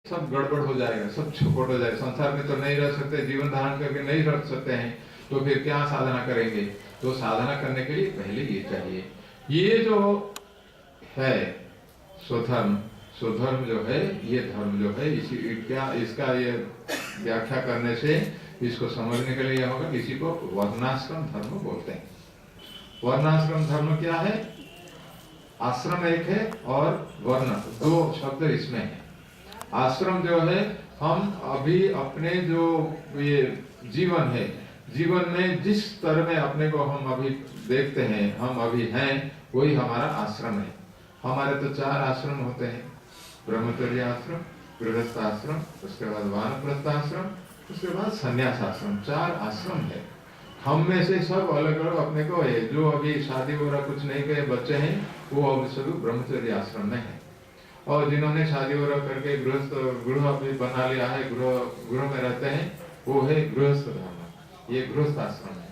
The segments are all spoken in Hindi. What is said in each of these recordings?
सब गड़बड़ हो जाएगा, सब चौपट हो जाएगा। संसार में तो नहीं रह सकते, जीवन धारण करके नहीं रह सकते हैं, तो फिर क्या साधना करेंगे? तो साधना करने के लिए पहले ये चाहिए, ये जो है स्वधर्म, स्वधर्म जो है, ये धर्म जो है, इसी क्या इसका ये व्याख्या करने से इसको समझने के लिए होगा, इसी को वर्णाश्रम धर्म बोलते हैं। वर्णाश्रम धर्म क्या है? आश्रम एक है और वर्ण दो शब्द इसमें है। आश्रम जो है, हम अभी अपने जो ये जीवन है, जीवन में जिस तरह में अपने को हम अभी देखते हैं, हम अभी हैं, वही हमारा आश्रम है। हमारे तो 4 आश्रम होते हैं, ब्रह्मचर्य आश्रम, गृहस्थ आश्रम, उसके बाद वानप्रस्थ आश्रम, उसके बाद संन्यास आश्रम, 4 आश्रम है। हम में से सब अलग अलग अपने को है। जो अभी शादी वगैरह कुछ नहीं किए बच्चे हैं, वो अभी सभी ब्रह्मचर्य आश्रम में है, और जिन्होंने शादी वगैरह करके गृहस्थ गृह भी बना लिया है, गृह में रहते हैं, वो है गृहस्थ धर्म, ये गृहस्थ आश्रम है।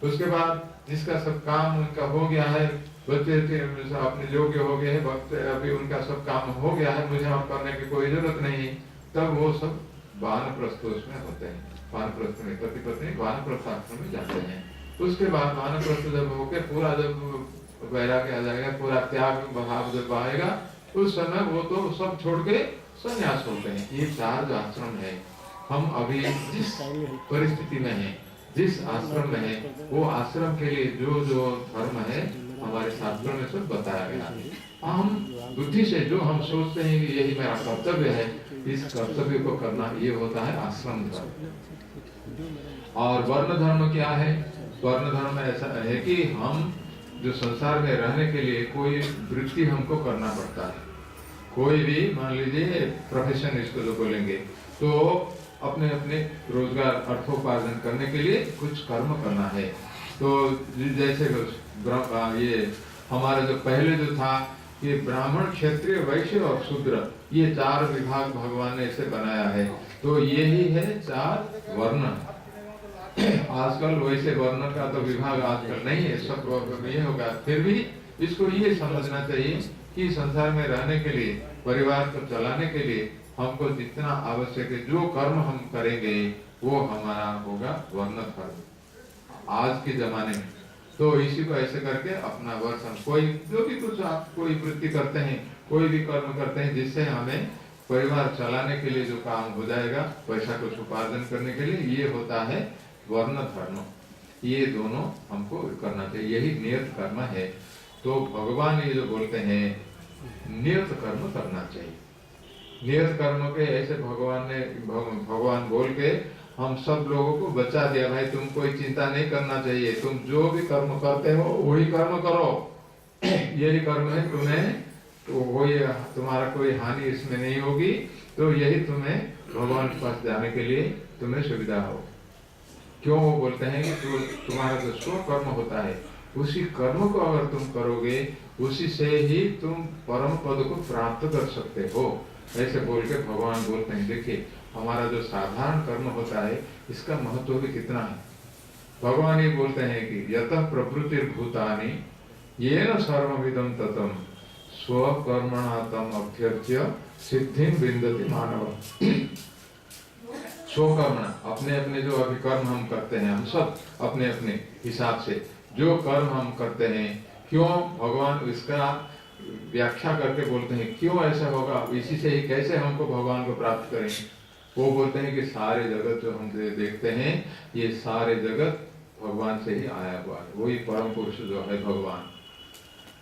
उसके बाद जिसका सब काम उनका हो गया है, बच्चे अपने योग्य हो गए हैं, वक्त अभी उनका सब काम हो गया है, मुझे और करने की कोई जरूरत नहीं, तब वो सब वानप्रस्थ में होते हैं। वानप्रस्थ में पति पत्नी वानप्रस्थ आश्रम में जाते हैं। उसके बाद वानप्रस्थ जब होकर पूरा जब वैराग्य आ जाएगा, पूरा त्याग भाव जब आएगा, उस समय वो तो सब छोड़ के संन्यास होते हैं। ये 4 जो आश्रम है, हम अभी जिस परिस्थिति में हैं, जिस आश्रम में है, वो आश्रम के लिए जो जो धर्म है हमारे शास्त्रों में सब बताया गया है। हम बुद्धि से जो हम सोचते हैं कि यही मेरा कर्तव्य है, इस कर्तव्य को करना, ये होता है आश्रम धर्म। और वर्ण धर्म क्या है? वर्ण धर्म ऐसा है कि हम जो संसार में रहने के लिए कोई वृत्ति हमको करना पड़ता है। कोई भी मान लीजिए प्रोफेशन इसको जो बोलेंगे, तो अपने अपने रोजगार अर्थोपार्जन करने के लिए कुछ कर्म करना है। तो जैसे ये हमारा जो पहले जो था कि ब्राह्मण, क्षत्रिय, वैश्य और शूद्र, ये 4 विभाग भगवान ने इसे बनाया है। तो यही है 4 वर्ण। आजकल वैसे वर्ण का तो विभाग आजकल नहीं है, सब ये होगा। फिर भी इसको ये समझना चाहिए कि संसार में रहने के लिए, परिवार को चलाने के लिए हमको जितना आवश्यक है, जो कर्म हम करेंगे वो हमारा होगा वर्ण धर्म आज के जमाने में। तो इसी को ऐसे करके अपना वर्षन, कोई जो भी कुछ आप कोई वृत्ति करते हैं, कोई भी कर्म करते हैं, जिससे हमें परिवार चलाने के लिए जो काम हो जाएगा, पैसा कुछ उपार्जन करने के लिए, ये होता है वर्ण धर्म। ये दोनों हमको करना चाहिए, यही नियत कर्म है। तो भगवान ये जो बोलते हैं नियत कर्म करना चाहिए। नियत कर्म के ऐसे भगवान बोल के हम सब लोगों को बचा दिया, भाई तुम कोई चिंता नहीं करना चाहिए, तुम जो भी कर्म करते हो वही कर्म करो, यही कर्म है तुम्हें, तो वही तुम्हारा कोई हानि इसमें नहीं होगी। तो यही तुम्हें भगवान के पास जाने के लिए तुम्हें सुविधा हो। क्यों वो बोलते हैं कि जो तुम्हारा जो स्व कर्म होता है, उसी कर्म को अगर तुम करोगे, उसी से ही तुम परम पद को प्राप्त कर सकते हो। ऐसे बोल के भगवान बोलते हैं, देखिए हमारा जो साधारण कर्म होता है, इसका महत्व भी कितना है। भगवान ये बोलते हैं कि यतः प्रवृत्तिर्भूतानि येन सर्वमिदं ततं स्वकर्मणा तम अभ्यर्च्य सिद्धिं विन्दति मानव। स्वकर्मणा, अपने अपने जो अभी कर्म हम करते हैं, हम सब अपने अपने हिसाब से जो कर्म हम करते हैं, क्यों भगवान इसका व्याख्या करके बोलते हैं, क्यों ऐसा होगा, इसी से ही कैसे हमको भगवान को प्राप्त करेंगे। वो बोलते हैं कि सारे जगत जो हम देखते हैं, ये सारे जगत भगवान से ही आया हुआ है, वही परम पुरुष जो है भगवान।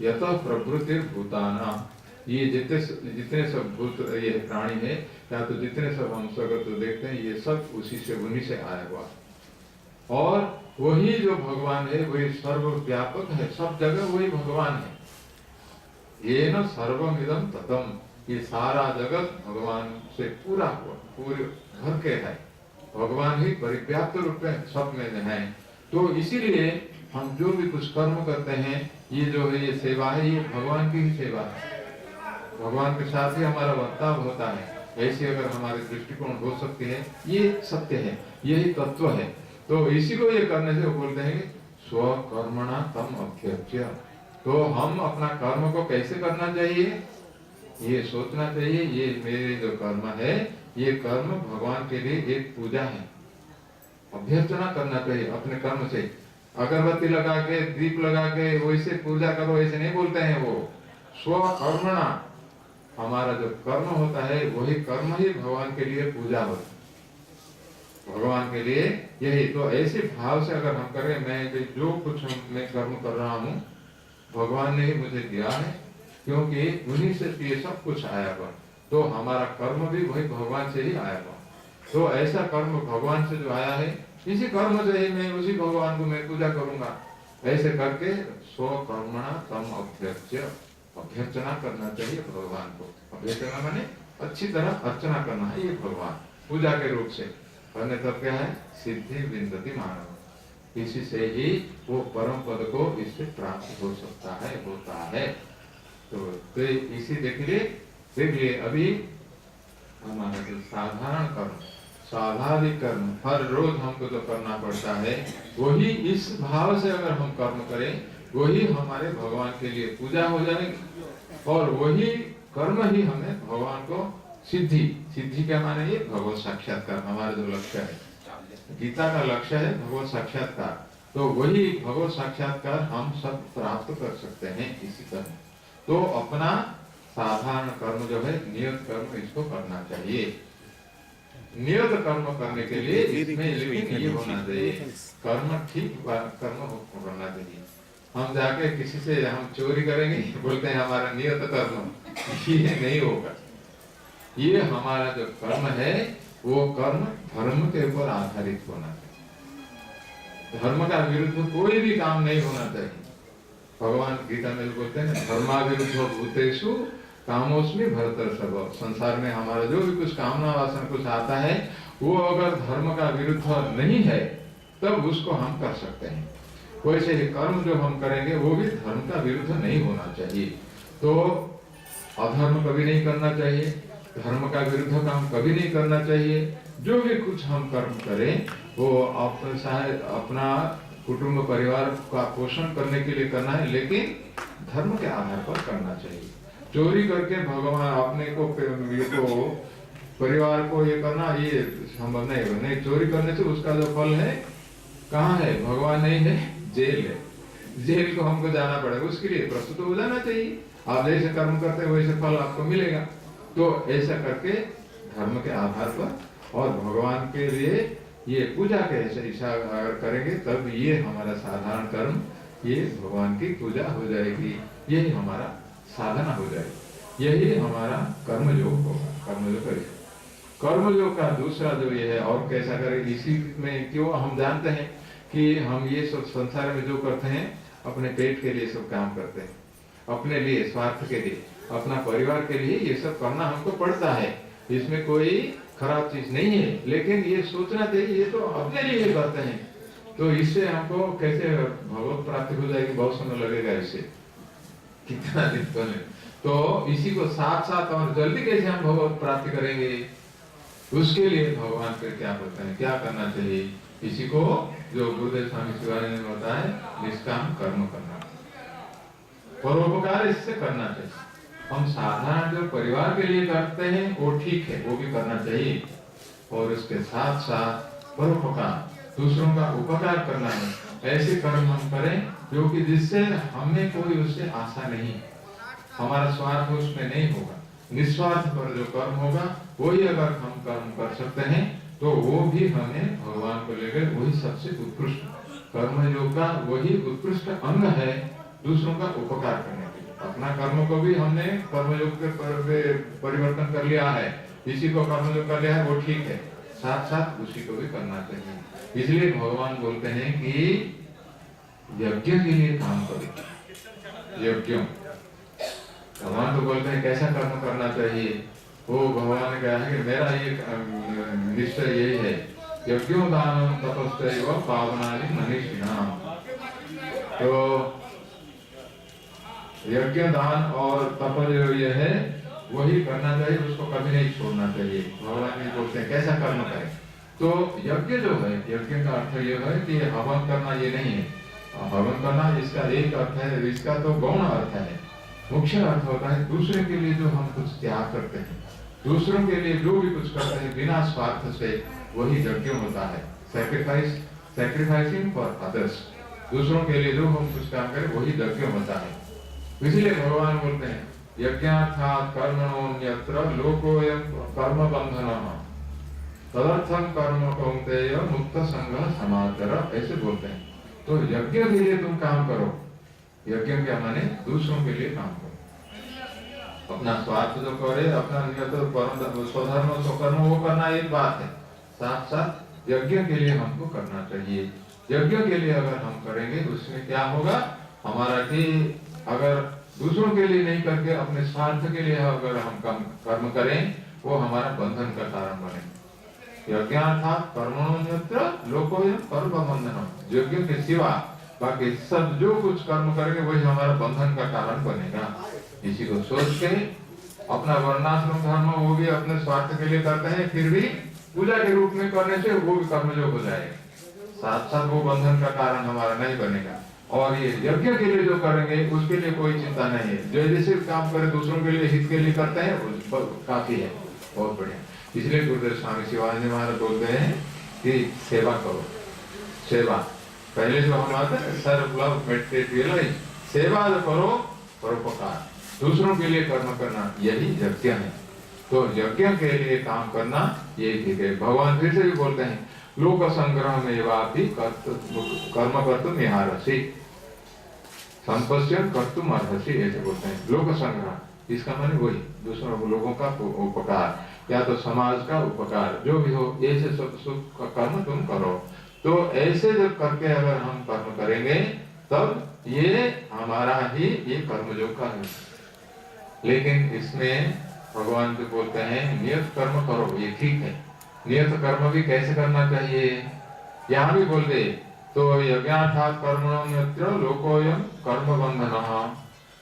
यतः प्रवृत्तिर्भूतानां, ये जितने सब भूत ये प्राणी है, या तो जितने सब हम जगत देखते हैं, ये सब उसी से, उन्हीं से आया हुआ है। और वही जो भगवान है वही सर्वव्यापक है, सब जगह वही भगवान है। ये न सर्वमिदं ततं, ये सारा जगत भगवान से पूरा हुआ, पूरे भर के है, भगवान ही परिव्याप्त रूप में सब में है। तो इसीलिए हम जो भी कुछ कर्म करते हैं, ये जो है ये सेवा है, ये भगवान की ही सेवा है, भगवान के साथ ही हमारा बर्ताव होता है। ऐसी अगर हमारी दृष्टिकोण हो सकती है, ये सत्य है, यही तत्व है। तो इसी को ये करने से वो बोलते हैं स्वकर्मणा तम अभ्यर्च्य। तो हम अपना कर्म को कैसे करना चाहिए? ये सोचना चाहिए ये मेरे जो कर्म है ये कर्म भगवान के लिए एक पूजा है। अभ्यर्थना करना चाहिए अपने कर्म से। अगरबत्ती लगा के दीप लगा के वैसे पूजा करो ऐसे नहीं बोलते हैं। वो स्वकर्मणा, हमारा जो कर्म होता है वही कर्म ही भगवान के लिए पूजा होता है। भगवान के लिए यही तो ऐसे भाव से अगर हम करें, मैं जो कुछ मैं कर्म कर रहा हूँ भगवान ने ही मुझे दिया है, क्योंकि उन्हीं से ये सब कुछ आया हुआ, तो हमारा कर्म भी वही भगवान से ही आया हुआ। तो ऐसा कर्म भगवान से जो आया है इसी कर्म से ही मैं उसी भगवान को मैं पूजा करूंगा। ऐसे करके स्वकर्मणा तम अभ्यर्च्य, अभ्यर्चना करना चाहिए भगवान को। अभ्यर्चना माने अच्छी तरह अर्चना करना है ये भगवान पूजा के रूप से करने। तब क्या है, सिद्धि विन्दति मानव, इसी से ही वो परम पद को इससे प्राप्त हो सकता है, होता है। तो इसी देखिए अभी हमारा जो साधारण कर्म, स्वाभाविक कर्म हर रोज हमको जो करना पड़ता है वही इस भाव से अगर हम कर्म करें वही हमारे भगवान के लिए पूजा हो जाएगी, और वही कर्म ही हमें भगवान को सिद्धि क्या माने, ये भगवत साक्षात्कार हमारा जो लक्ष्य है। गीता का लक्ष्य है भगवत साक्षात्कार, तो वही भगवत साक्षात्कार हम सब प्राप्त कर सकते हैं इसी कर्म। तो अपना साधारण कर्म जो है नियत कर्म इसको करना चाहिए। नियत कर्म करने के लिए इसमें लेकिन ये होना चाहिए कर्म ठीक कर्म करना चाहिए। हम जाके किसी से हम चोरी करेंगे बोलते हैं हमारा नियत कर्म, ये नहीं होगा। ये हमारा जो कर्म है वो कर्म धर्म के ऊपर आधारित होना चाहिए। धर्म का विरुद्ध कोई भी काम नहीं होना चाहिए। भगवान गीता में बोलते हैं धर्माविरुद्ध भूतेषु कामोस्मि भरतर्षभ। संसार में हमारा जो भी कुछ कामना वासना कुछ आता है वो अगर धर्म का विरुद्ध नहीं है तब उसको हम कर सकते हैं। वैसे ही कर्म जो हम करेंगे वो भी धर्म का विरुद्ध नहीं होना चाहिए। तो अधर्म कभी नहीं करना चाहिए, धर्म का विरुद्ध काम कभी नहीं करना चाहिए। जो भी कुछ हम कर्म करें वो अपना कुटुंब परिवार का पोषण करने के लिए करना है, लेकिन धर्म के आधार पर करना चाहिए। चोरी करके भगवान अपने को परिवार को ये करना ये संभव नहीं है। नहीं, चोरी करने से उसका जो फल है कहाँ है, भगवान नहीं है, जेल है। जेल को हमको जाना पड़ेगा, उसके लिए प्रस्तुत हो जाना चाहिए। आप जैसे कर्म करते हैं वैसे फल आपको मिलेगा। तो ऐसा करके धर्म के आधार पर और भगवान के लिए ये पूजा के ऐसा अगर करेंगे तब ये हमारा साधारण कर्म ये भगवान की पूजा हो जाएगी, यही हमारा साधना हो जाएगी, यही हमारा कर्मयोग होगा। कर्मयोग का दूसरा जो ये है और कैसा करें, इसी में क्यों हम जानते हैं कि हम ये सब संसार में जो करते हैं अपने पेट के लिए सब काम करते हैं, अपने लिए स्वार्थ के लिए, अपना परिवार के लिए ये सब करना हमको पड़ता है। इसमें कोई खराब चीज नहीं है, लेकिन ये सोचना चाहिए ये तो अपने लिए करते हैं। तो इससे हमको कैसे भगवत प्राप्ति हो जाएगी, बहुत समय लगेगा, इससे कितना दिन पहले। तो इसी को साथ साथ और जल्दी कैसे हम भगवत प्राप्ति करेंगे, उसके लिए भगवान फिर क्या बोलते हैं, क्या करना चाहिए। इसी को जो गुरुदेव स्वामी शिवानंद ने बताया निष्काम कर्म करना, परोपकार इससे करना चाहिए। हम साधारण जो परिवार के लिए करते हैं वो ठीक है, वो भी करना चाहिए, और उसके साथ साथ परोपकार, दूसरों का उपकार करना है। ऐसे कर्म हम करें जो कि जिससे हमें कोई उससे आशा नहीं, हमारा स्वार्थ उसमें नहीं होगा, निस्वार्थ पर जो कर्म होगा वही अगर हम कर्म कर सकते हैं तो वो भी हमें भगवान को लेकर वही सबसे उत्कृष्ट कर्मयोग का वही उत्कृष्ट अंग है, दूसरों का उपकार करने के लिए। अपना कर्म को भी हमने कर्मयोग के परिवर्तन कर लिया है, इसी को कर्मयोग कर लिया है, वो ठीक है, साथ साथ उसी को भी करना चाहिए। इसलिए भगवान बोलते हैं कि यज्ञ के लिए काम करो। यज्ञ भगवान तो बोलते हैं कैसा कर्म करना चाहिए, वो भगवान ने कहा है कि मेरा ये निश्चय यही है, यज्ञो दानम तपस्यैव पावनानि मनीषिणाम्। तो यज्ञ दान और तप जो ये है वही करना चाहिए, उसको कभी नहीं छोड़ना चाहिए। भगवान ये बोलते हैं कैसा कर्म करें। तो यज्ञ जो है, यज्ञ का अर्थ ये है कि हवन करना ये नहीं है। हवन करना इसका एक अर्थ है, इसका तो गौण अर्थ है। मुख्य अर्थ होता है दूसरे के लिए जो हम कुछ त्याग करते हैं, दूसरों के लिए जो भी कुछ करते हैं बिना स्वार्थ से, वही यज्ञ होता है। सैक्रिफाइसिंग फॉर अदर्स, दूसरों के लिए जो हम कुछ काम करें वही यज्ञ होता है। इसलिए भगवान बोलते हैं यज्ञार्थात् कर्मणोऽन्यत्र लोकोऽयं कर्म बंधनः तदर्थं कर्म कौन्तेय मुक्त संगः समाचर, ऐसे बोलते हैं। तो यज्ञ के लिए तुम काम करो, यज्ञ क्या माने दूसरों के लिए काम करो। अपना स्वार्थ जो करे, अपना नियत स्वधर्म स्वकर्म वो करना एक बात है, साथ साथ यज्ञ के लिए हमको करना चाहिए। यज्ञ के लिए अगर हम करेंगे उसमें क्या होगा हमारा कि अगर दूसरों के लिए नहीं करके अपने स्वार्थ के लिए अगर हम कर्म करें वो हमारा बंधन का कारण बने। यज्ञार्थात् कर्मणोऽन्यत्र लोकोऽयं कर्म बंधनम्, यज्ञ के सिवा बाकी सब जो कुछ कर्म करेंगे वही हमारा बंधन का कारण बनेगा। इसी को सोच के अपना वर्णाश्रम धर्म वो भी अपने स्वार्थ के लिए करते हैं, फिर भी पूजा के रूप में करने से वो भी कर्मयोग हो जाएगा, साथ साथ वो बंधन का कारण हमारा नहीं बनेगा। और ये यज्ञ के लिए जो करेंगे उसके लिए कोई चिंता नहीं है, जो जैसे काम करे दूसरों के लिए हित के लिए करते हैं काफी है, बहुत बढ़िया। इसलिए गुरुदेव स्वामी शिवानंद महाराज बोलते हैं कि सेवा करो। सेवा पहले जो हम आते हैं सर्व लव मेडिटेट रियलाइज, सेवा जो करो परोपकार, दूसरों के लिए कर्म करना, यही यज्ञ है। तो यज्ञ के लिए काम करना ये ठीक है। भगवान फिर से भी बोलते हैं लोक संग्रह में वापी कर्म कर्तुम इहारसि संपश्यन् कर्तुम अर्हसि, ऐसे बोलते हैं। लोक संग्रह इसका माने वही दूसरों लोगों का उपकार या तो समाज का उपकार, जो भी हो ऐसे सुख कर्म तुम करो। तो ऐसे जब करके अगर हम कर्म करेंगे तब ये हमारा ही ये कर्मयोग का है। लेकिन इसमें भगवान जो बोलते हैं नियत कर्म करो, ये ठीक है। नियत कर्म भी कैसे करना चाहिए यहाँ भी बोल दे, तो यज्ञार्थात् कर्मणोऽन्यत्र लोकोऽयं कर्म बंधनः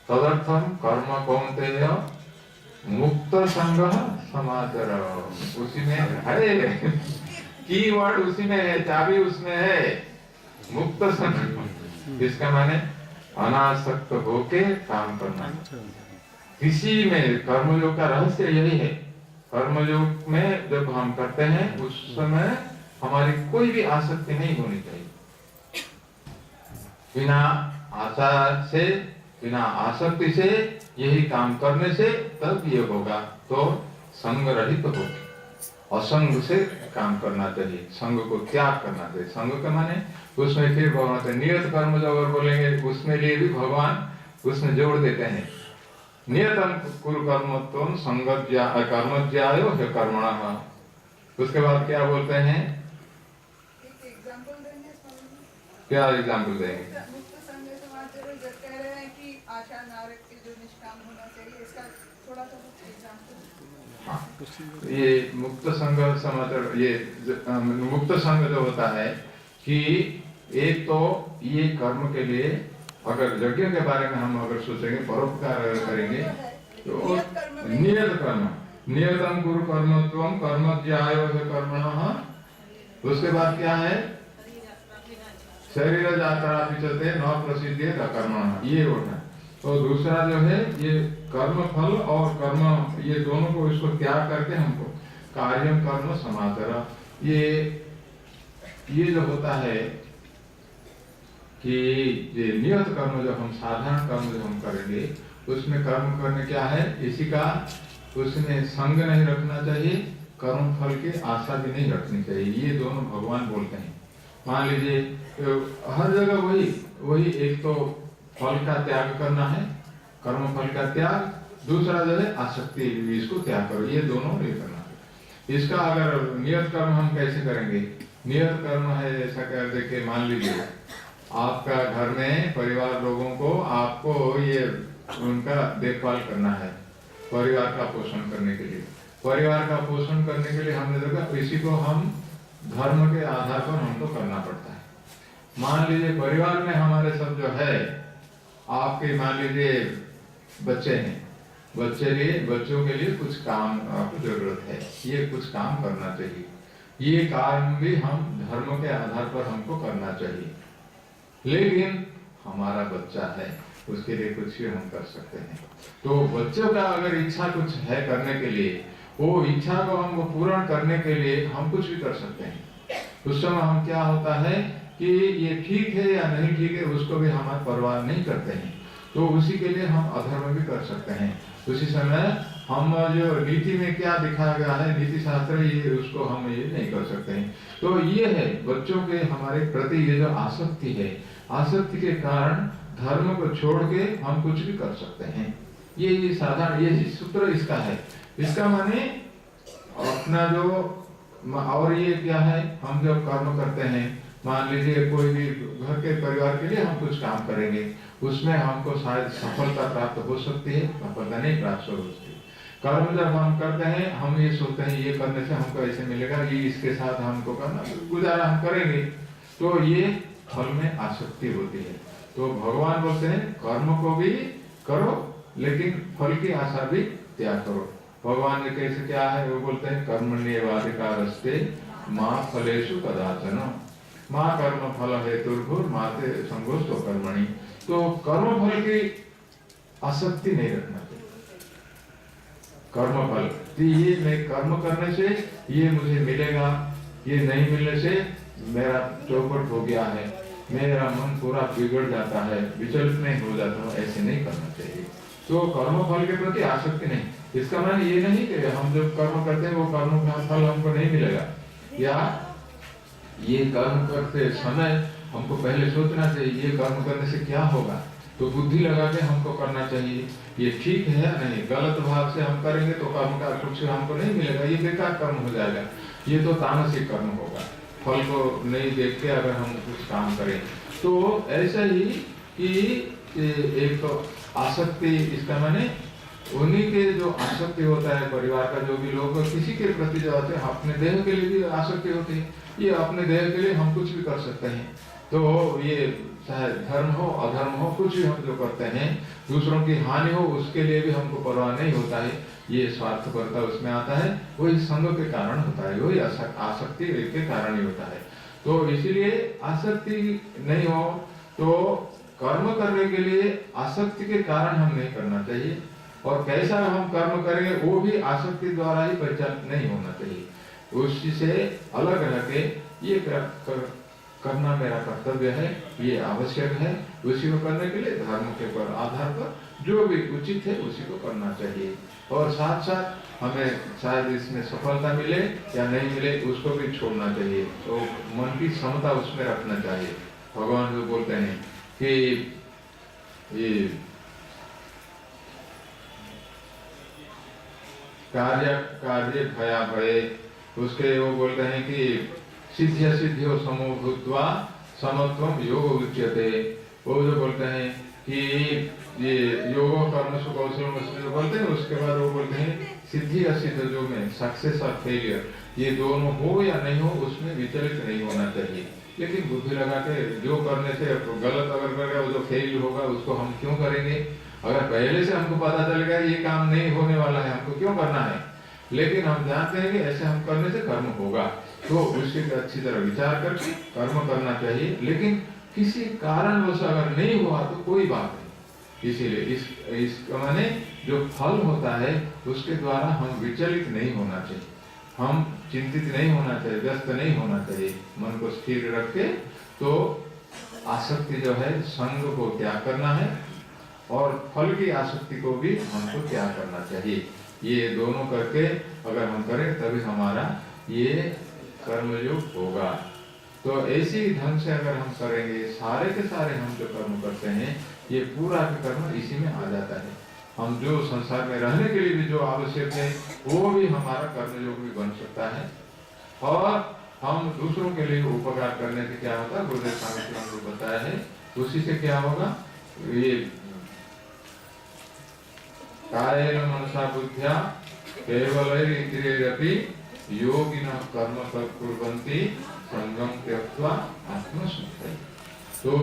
तदर्थं कर्म कौन्तेय मुक्त संगः समाचर, उसी में है कीवर्ड, उसी में है, चाबी उसमें है, मुक्त संग। इसका माने अनासक्त होके काम करना। किसी में कर्मयोग का रहस्य यही है, कर्मयोग में जब हम करते हैं उस समय हमारी कोई भी आसक्ति नहीं होनी चाहिए। बिना आशा से, बिना आसक्ति से यही काम करने से तब ये होगा। तो संग रहित तो होगी, असंग से काम करना चाहिए, संग को त्याग करना चाहिए। संग के माने उसमें फिर भगवान नियत कर्म जो अगर बोलेंगे उसमें लिए भी भगवान उसमें जोड़ देते हैं नियतम कुरु कर्मत्वम कर्मज्ञायो ह्य कर्मणः। उसके बाद क्या बोलते हैं, क्या एग्जाम्पल देंगे? ये मुक्त संग समाचार, ये मुक्त संग जो होता है कि एक तो ये कर्म के लिए अगर यज्ञ के बारे में हम अगर सोचेंगे परोपकार करेंगे तो नियत कर्म, नियतम कुरु कर्मत्वम कर्मज्ञायो ह्य कर्मणः। उसके बाद क्या है, शरीर जात्रा पिछते न प्रसिद्धि कर्मणः, ये होता है। तो दूसरा जो है ये कर्म फल और कर्म ये दोनों को इसको त्याग करके हमको कार्यम कर्म समाचार, ये जो होता है कि ये नियत कर्म जो हम साधारण कर्म जो हम करेंगे उसमें कर्म करने क्या है, इसी का उसमें संग नहीं रखना चाहिए, कर्म फल की आशा भी नहीं रखनी चाहिए। ये दोनों भगवान बोलते हैं। मान लीजिए हर जगह वही एक तो फल का त्याग करना है, कर्म फल का त्याग, दूसरा जो है आसक्ति इसको त्याग करो, ये दोनों नहीं करना है। इसका अगर नियत कर्म हम कैसे करेंगे, नियत कर्म है ऐसा कर देखिए, मान लीजिए आपका घर में परिवार लोगों को आपको ये उनका देखभाल करना है, परिवार का पोषण करने के लिए, परिवार का पोषण करने के लिए हमने देखा इसी को हम धर्म के आधार पर हमको करना पड़ता है। मान लीजिए परिवार में हमारे सब जो है आपके, मान लीजिए बच्चे हैं, बच्चों के लिए कुछ काम आपको जरूरत है, ये कुछ काम करना चाहिए, ये काम भी हम धर्म के आधार पर हमको करना चाहिए। लेकिन हमारा बच्चा है, उसके लिए कुछ भी हम कर सकते हैं। तो बच्चों का अगर इच्छा कुछ है करने के लिए, वो इच्छा को हम पूर्ण करने के लिए हम कुछ भी कर सकते हैं। उस समय हम क्या होता है कि ये ठीक है या नहीं ठीक है उसको भी हम परवाह नहीं करते हैं, तो उसी के लिए हम अधर्म भी कर सकते हैं। उसी समय हम जो नीति में क्या दिखाया गया है, नीति शास्त्र, ये उसको हम ये नहीं कर सकते हैं। तो ये है बच्चों के हमारे प्रति ये जो आसक्ति है, आसक्ति के कारण धर्म को छोड़ के हम कुछ भी कर सकते हैं। ये साधारण ये सूत्र इसका है। इसका माने अपना जो, और ये क्या है, हम जब कर्म करते हैं, मान लीजिए कोई भी घर के परिवार के लिए हम कुछ काम करेंगे, उसमें हमको शायद सफलता प्राप्त हो सकती है, सफलता नहीं प्राप्त हो सकती। कर्म जब हम करते हैं, हम ये सोचते हैं ये करने से हमको ऐसे मिलेगा, ये इसके साथ हमको करना, गुजारा हम करेंगे, तो ये फल में आसक्ति होती है। तो भगवान बोलते हैं कर्म को भी करो लेकिन फल की आशा भी त्याग करो। भगवान ने कैसे क्या है, वो बोलते हैं कर्मण्येवाधिकारस्ते मा फलेषु कदाचन माँ कर्म फल हेतुर्भुर माते संगोष्ठो कर्मणि। तो कर्म फल की आसक्ति नहीं रखना चाहिए। कर्म फल ये मैं कर्म करने से ये मुझे मिलेगा, ये नहीं मिलने से मेरा चौपट हो गया है, मेरा मन पूरा बिगड़ जाता है, विचलित नहीं हो जाता हूँ, ऐसे नहीं करना चाहिए। तो कर्म फल के प्रति आसक्ति नहीं। इसका मतलब ये नहीं कि हम जब कर्म करते हैं वो कर्म का फल हमको नहीं मिलेगा, या ये कर्म करते समय हमको पहले सोचना चाहिए ये कर्म करने से क्या होगा, तो बुद्धि लगा के हमको करना चाहिए, ये ठीक है या नहीं। गलत भाव से हम करेंगे तो कर्म का कुछ हमको नहीं मिलेगा, ये बेकार कर्म हो जाएगा, ये तो तामसिक कर्म होगा। फल को नहीं देख के अगर हम कुछ काम करें, तो ऐसा ही कि एक तो आसक्ति, इसका माने उन्हीं के जो आसक्ति होता है, परिवार का जो भी लोग किसी के प्रति जो आते हैं, अपने देह के लिए भी आसक्ति होती है, ये अपने देह के लिए हम कुछ भी कर सकते हैं। तो ये चाहे धर्म हो अधर्म हो, कुछ भी हम जो करते हैं, दूसरों की हानि हो उसके लिए भी हमको परवाह नहीं होता है, ये स्वार्थपरता उसमें आता है, वही संग के कारण होता है, वही आसक्ति के कारण ही होता है। तो इसीलिए आसक्ति नहीं हो, तो कर्म करने के लिए आसक्ति के कारण हम नहीं करना चाहिए, और कैसा हम कर्म करेंगे वो भी आसक्ति द्वारा ही परिचालित नहीं होना चाहिए। उससे अलग रह के ये करना मेरा कर्तव्य है, ये आवश्यक है, उसी को करने के लिए धर्म के आधार पर जो भी उचित है उसी को करना चाहिए। और साथ साथ हमें शायद इसमें सफलता मिले या नहीं मिले उसको भी छोड़ना चाहिए, तो मन की क्षमता उसमें रखना चाहिए। भगवान जो बोलते हैं कि ये कार्य भया भये, उसके वो बोलते हैं कि सिद्ध्य सिद्ध्यो समो भूत्वा समत्वम योग उच्यते। वो जो बोलते हैं कि ये योग कर्म सुकौशल जो बोलते हैं, उसके बाद वो बोलते हैं सिद्धि असिद्ध जो में सक्सेस और फेलियर, ये दोनों हो या नहीं हो उसमें विचलित नहीं होना चाहिए। लेकिन बुद्धि लगा के जो करने से गलत अगर करेगा, वो जो फेल होगा उसको हम क्यों करेंगे। अगर पहले से हमको पता चल गया ये काम नहीं होने वाला है, हमको क्यों करना है, लेकिन हम जानते हैं कि ऐसे हम करने से कर्म होगा, तो उसके अच्छी तरह विचार करके कर्म करना चाहिए। लेकिन किसी कारणवश अगर नहीं हुआ तो कोई बात नहीं। इसीलिए इसका माने जो फल होता है उसके द्वारा हम विचलित नहीं होना चाहिए, हम चिंतित नहीं होना चाहिए, व्यस्त नहीं होना चाहिए, मन को स्थिर रख के तो आसक्ति जो है संग को त्याग करना है, और फल की आसक्ति को भी हमको त्याग करना चाहिए। ये दोनों करके अगर हम करें तभी हमारा ये कर्मयोग होगा। तो ऐसी ढंग से अगर हम करेंगे, सारे के सारे हम जो कर्म करते हैं ये पूरा कर्म इसी में आ जाता है। हम जो संसार में रहने के लिए भी जो आवश्यक है वो भी हमारा कर्मयोग भी बन सकता है, और हम दूसरों के लिए उपकार करने से क्या होता है, गुरुदेव स्वामी जी ने हमको बताया है, उसी से क्या होगा, ये कायेन मनसा बुद्ध्या केवलैरिन्द्रियैरपि योगिनः कर्म कुर्वन्ति संगम त्यक्त्वा आत्मसंयमः। तो